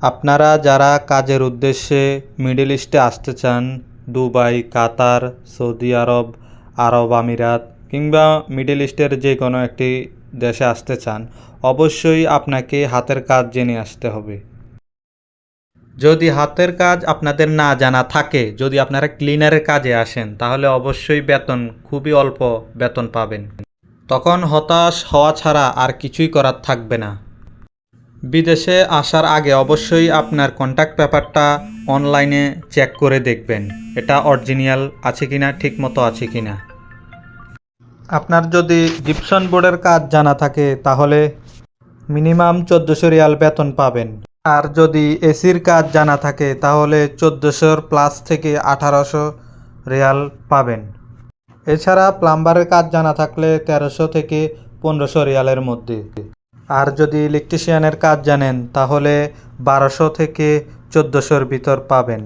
আপনারা যারা কাজের উদ্দেশ্যে মিডল ইস্টে আসতে চান, দুবাই, কাতার, সৌদি আরব, আরব আমিরাত কিংবা মিডল ইস্টের যে কোনো একটি দেশে আসতে চান, অবশ্যই আপনাকে হাতের কাজ জেনে আসতে হবে। যদি হাতের কাজ আপনাদের না জানা থাকে, যদি আপনারা ক্লিনারের কাজে আসেন, তাহলে অবশ্যই বেতন খুবই অল্প বেতন পাবেন। তখন হতাশ হওয়া ছাড়া আর কিছুই করার থাকবে না। বিদেশে আসার আগে অবশ্যই আপনার কন্ট্যাক্ট পেপারটা অনলাইনে চেক করে দেখবেন, এটা অরিজিনাল আছে কিনা, ঠিক মতো আছে কিনা। আপনার যদি জিপসাম বোর্ডের কাজ জানা থাকে তাহলে মিনিমাম 1400 রিয়াল বেতন পাবেন। আর যদি এসির কাজ জানা থাকে তাহলে 1400 প্লাস থেকে 1800 রিয়াল পাবেন। এছাড়া প্লাম্বারের কাজ জানা থাকলে 1300 থেকে 1500 রিয়ালের মধ্যে। আর যদি ইলেকট্রিশিয়ানের কাজ জানেন তাহলে 1200 থেকে 1400-র ভিতর পাবেন।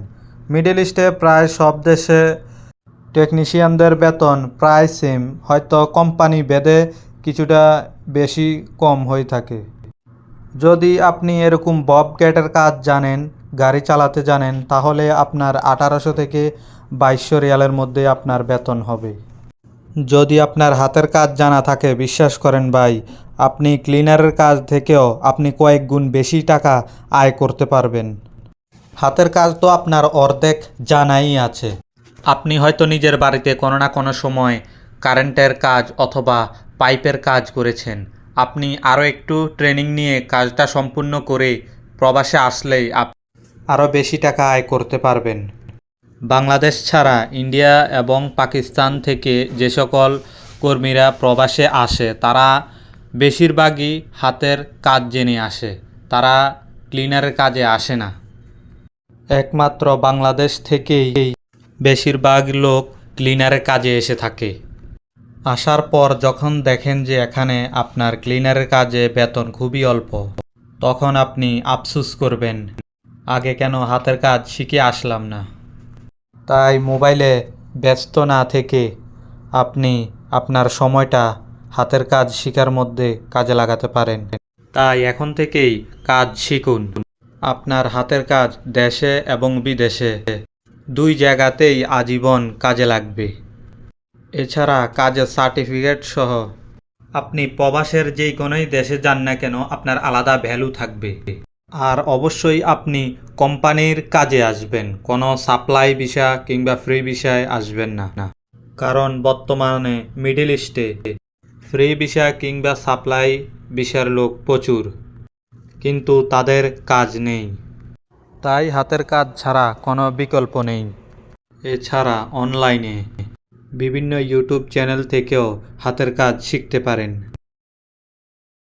মিডল ইস্টে প্রায় সব দেশে টেকনিশিয়ানদের বেতন প্রায় সেম, হয়তো কোম্পানি ভেদে কিছুটা বেশি কম হয়ে থাকে। যদি আপনি এরকম বব গেটের কাজ জানেন, গাড়ি চালাতে জানেন, তাহলে আপনার 1800 থেকে 2200 রিয়ালের মধ্যে আপনার বেতন হবে। যদি আপনার হাতের কাজ জানা থাকে, বিশ্বাস করেন ভাই, আপনি ক্লিনারের কাজ থেকেও আপনি কয়েক গুণ বেশি টাকা আয় করতে পারবেন। হাতের কাজ তো আপনার অর্ধেক জানাই আছে। আপনি হয়তো নিজের বাড়িতে কোনো না কোনো সময় কারেন্টের কাজ অথবা পাইপের কাজ করেছেন। আপনি আরও একটু ট্রেনিং নিয়ে কাজটা সম্পূর্ণ করে প্রবাসে আসলেই আরও বেশি টাকা আয় করতে পারবেন। বাংলাদেশ ছাড়া ইন্ডিয়া এবং পাকিস্তান থেকে যে সকল কর্মীরা প্রবাসে আসে, তারা বেশিরভাগই হাতের কাজ জেনে আসে, তারা ক্লিনারের কাজে আসে না। একমাত্র বাংলাদেশ থেকেই বেশিরভাগ লোক ক্লিনারের কাজে এসে থাকে। আসার পর যখন দেখেন যে এখানে আপনার ক্লিনারের কাজে বেতন খুবই অল্প, তখন আপনি আফসোস করবেন, আগে কেন হাতের কাজ শিখে আসলাম না। তাই মোবাইলে ব্যস্ত না থেকে আপনি আপনার সময়টা হাতের কাজ শেখার মধ্যে কাজে লাগাতে পারেন। তাই এখন থেকেই কাজ শিখুন। আপনার হাতের কাজ দেশে এবং বিদেশে দুই জায়গাতেই আজীবন কাজে লাগবে। এছাড়া কাজের সার্টিফিকেট সহ আপনি প্রবাসের যেই কোনোই দেশে যান না কেন, আপনার আলাদা ভ্যালু থাকবে। আর অবশ্যই আপনি কোম্পানির কাজে আসবেন, কোনো সাপ্লাই বিষয় কিংবা ফ্রি বিষয়ে আসবেন না। কারণ বর্তমানে মিডল ইস্টে ফ্রি বিষয় কিংবা সাপ্লাই বিষয়ের লোক প্রচুর, কিন্তু তাদের কাজ নেই। তাই হাতের কাজ ছাড়া কোনো বিকল্প নেই। এছাড়া অনলাইনে বিভিন্ন ইউটিউব চ্যানেল থেকেও হাতের কাজ শিখতে পারেন।